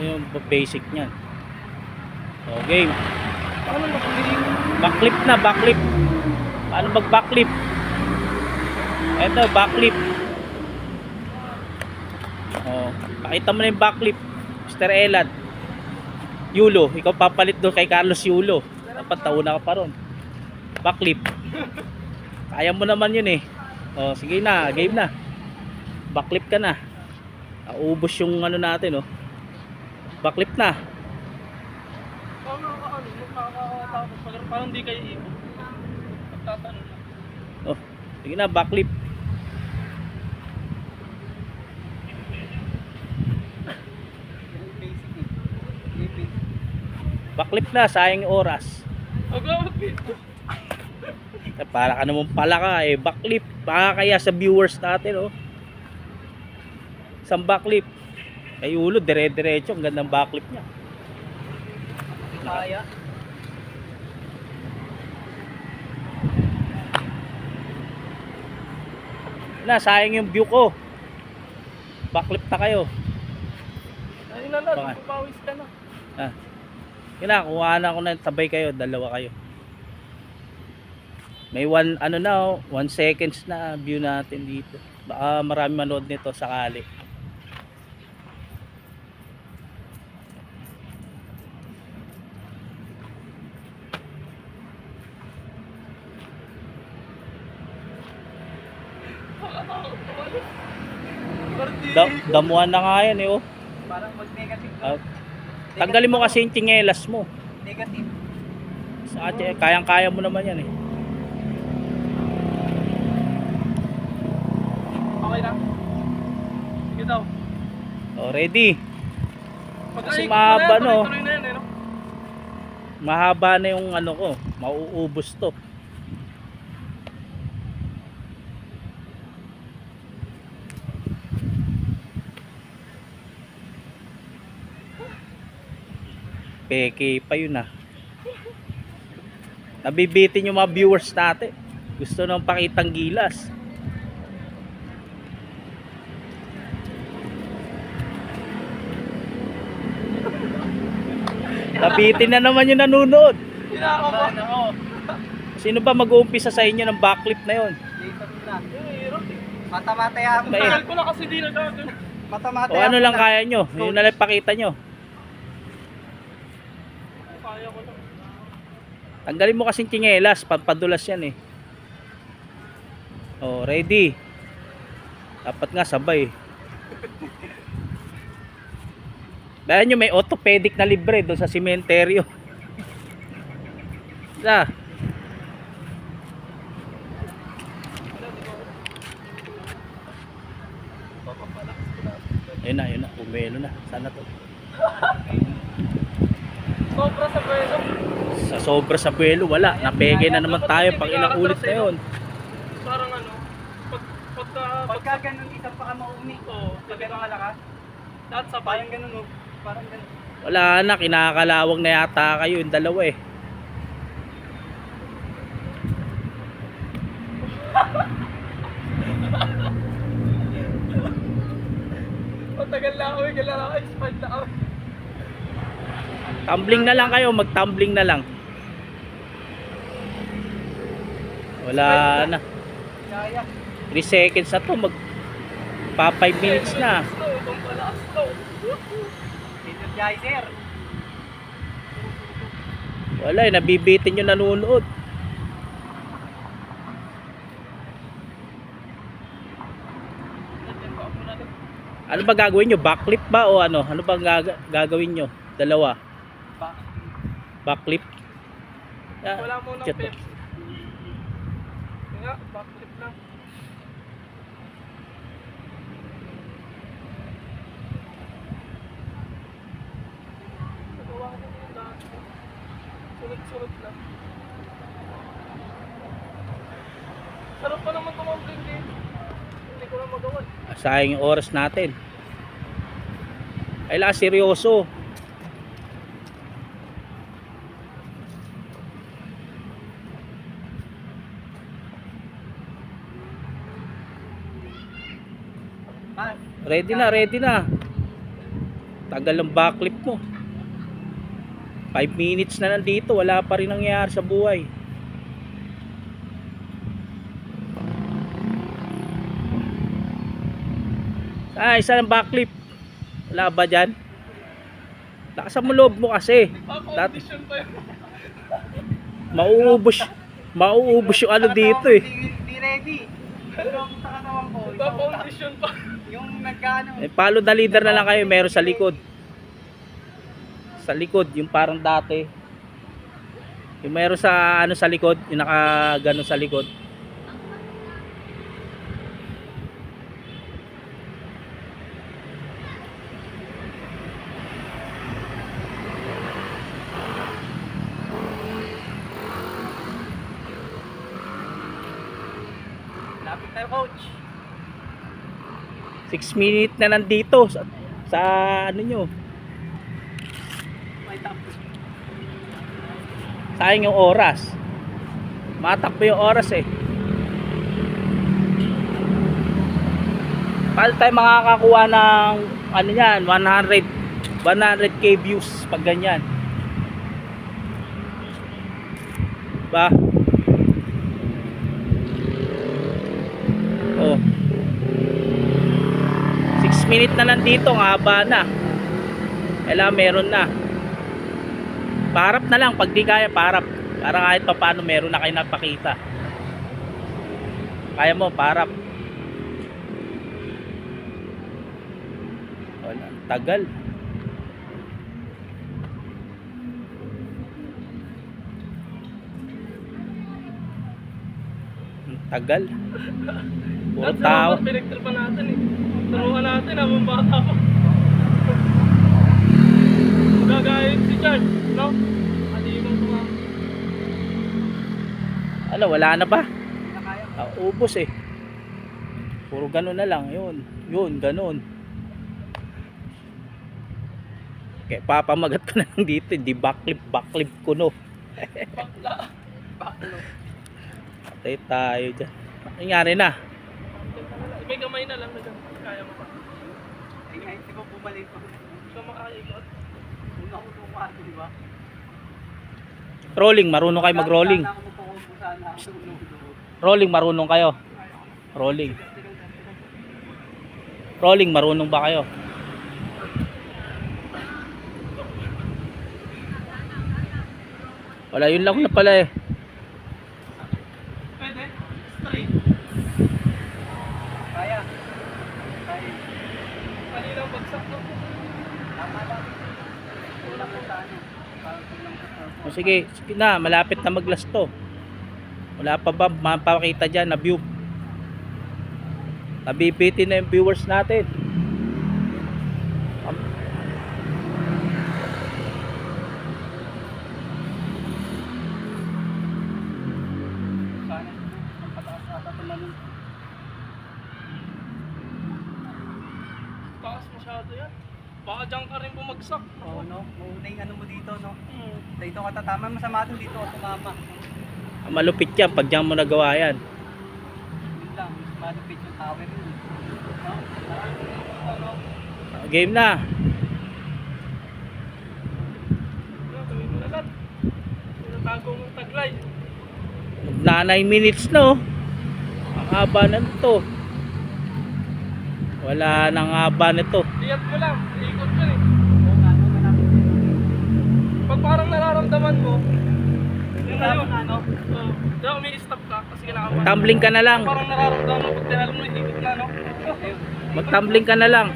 yung basic niyan. O game. Paano makapili? Backflip na, backflip. Paano mag backflip? Eto, backflip. O, pakita mo na yung backflip, Mr. Elad. Yulo, ikaw papalit doon kay Carlos Yulo. Dapat tauna ka pa ron. Backflip. Kaya mo naman yun eh. O, sige na, game na. Backflip ka na. Naubos yung ano natin, oh. Backflip na. Parang di kayo ibo. Pagtatanong. Oh, sige na, backflip. Backflip na, sayang yung oras. Para ka naman pala ka eh. Backflip. Baka kaya sa viewers natin, oh. Isang backflip. Kay Ulo, dire-diretso. Ang gandang backflip niya. Kaya. Na, sayang yung view ko. Backflip na kayo. Ayun na lang, Baka. pupawis ka na. Ah. Kina, kuha na ako na sabay kayo, dalawa kayo. May 1 ano na, 1 seconds na view natin dito. Baka marami manood nito sakali. Damuhan na nga yan eh, oh. Parang mag-negative. Tanggalin mo kasi yung tsinelas mo. Negative. Sa atin, kayang-kaya mo naman yan eh. Okay na. Sige daw. Oh, ready. Kasi Pag-aik, mahaba, no? tuloy na yan, eh, no? Mahaba na yung ano ko, mauubos to. Peke pa yun ah. Nabibitin yung mga viewers natin. Gusto nang pakitang gilas. Nabitin na naman yung nanonood. Kinakabahan ako. Sino ba mag-uumpisa sa inyo ng backflip na yon? Jason na. Matamataya ako. May- Tagal ko na kasi di na gagawin. Matamataya O ano lang kaya nyo? Yung nalang pakita nyo. Kaya ko lang. Tanggalin mo kasing tsinelas, pampadulas yan eh. Oh, ready. Dapat nga sabay. Dahil nyo may orthopedic na libre doon sa sementeryo. Isa. Yun na, umelo na. Sana to. Sobra sa pweso. Sa sobra sa buwelo, wala. Napege na naman tayo pag ilang ulit na yun. Parang ano, pagka ganun isa pa ka maumi. Oo, sabi ka malakas. Lahat sa parang ganun, oh. Parang ganun. Wala na, kinakalawang na yata kayo yung dalawa eh. Matagal na ako, kailangan ako expand na ako. Tumbling na lang kayo, mag-tumbling na lang. Wala na. Kaya. 3 seconds na to, mag pa 5 minutes na. Energizer. Wala eh, nabibitin yung nanonood. Ano ba gagawin nyo? Backflip ba o ano? Ano ba gagawin nyo? Dalawa. Backflip? Wala mo ng Chat Pepsi. Nga, backflip lang. Nagawa ko yung lahat. Sunod-sunod lang. Sarap pa naman tumambling din. Hindi ko na magawa. Sayang yung oras natin. Ay lang, seryoso. Ready na, ready na. Tagal ng backflip mo. 5 minutes na nandito, wala pa rin nangyayari sa buhay. Isa ng backflip. Wala ba dyan? Lakasan mo loob mo kasi. Condition pa yun. Mauubos yung ano dito eh. Hindi ready. Pero sa katawan ko, Condition pa. yung nagkano. Follow the leader na lang kayo, meron sa likod. Sa likod, yung parang dati. Yung meron sa ano sa likod, yung naka gano'n sa likod. Lapit tayo, coach. 6 minutes na nandito sa ano nyo. May tapos. Sayang yung oras. Matakbo yung oras eh. Paano tayo makakakuha ng ano yan, 100k views pag ganyan? Ba? Oh. 6 minutes na nandito, ang haba na. Kailangan meron na. Parap na lang, pag di kaya parap. Para kahit pa paano meron na kayo napakita. Kaya mo, parap. Wala, tagal. Ang tagal. Puro That's tao. pinagtripan natin eh. Turuan natin habang bata pa. Gagayit si Chad, no? Alimang tumama. Ano, wala na ba? Nakaya. Ubos eh. Puro ganun na lang. Yun, ganun. Kaya papamagat ko na lang dito. Di backflip ko no. Bakla. Baklo. Patay tayo dyan. Nangyari na. May gamay na lang na dyan. Kaya mo pa. Ay, ngayon, di ba bumalik ko? Hindi ka makaikot. Una ko tumato, di ba? Rolling, marunong kayo mag-rolling. Sana ako mapukupo sana ako nung Rolling, marunong kayo. Rolling. Rolling, marunong ba kayo? Wala, yun lang na pala eh. Pwede? Straight. Kaya. Kaya. Kaninang bagsak no? Tama lang. Una ko sana. Parang kulang ko sa. O sige, sige na, malapit na mag-last to. Wala pa ba mapakita dyan na view? Nabibitin na yung viewers natin. Sana. Ang pataas ata tumalun. Taas masyado yan. Baka dyan ka rin bumagsak. Oo, no? Mauna yung ano mo dito, no? Hmm. Dito ka tatama. Masama dun dito ka tumama. Malupit yan pag dyan mo nagawa yan. Yun lang. Malupit yung tower yun. No? Ano? Game na. Gawin mo agad. Tinatago mong taglay. Na 9 minutes no. Ang haba na to. Wala nang haba nito. Liyat mo lang. Ikot ka eh. Oo nga, no? Malapit yun. Pag parang nararamdaman mo, yun na yun. Ano? Oo. Diba umi-stop ka kasi kailangan. Tumbling ka na lang. Parang nararamdaman mo pag tinalam mo, ikot na no? Ayun. Mag-tumbling ka na lang.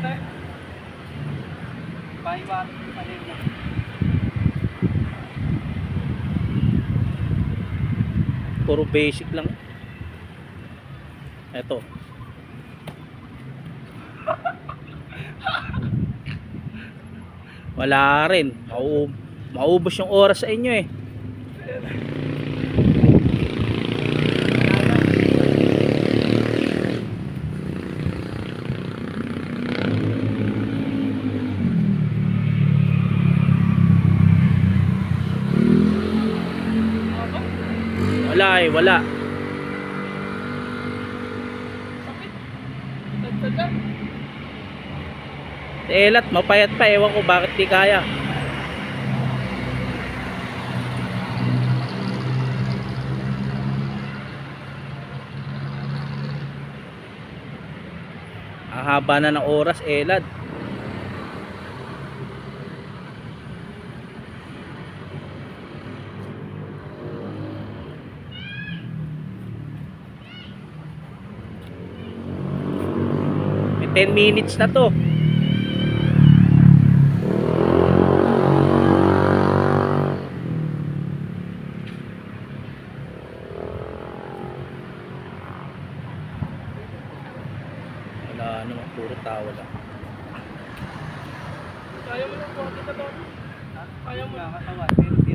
Pahiwarin ko pa rin. Puro basic lang. Eto. Wala rin. Maubos yung oras sa inyo eh. Wala eh, wala. Sakit. Tagtagan. Elat, mapayat pa. Ewan ko bakit di kaya. Ang haba na ng oras, Elad. May 10 minutes na to. Wala naman, puro tawa lang. Kaya mo lang po, kita doon. Kaya mo lang. Nakakatawan.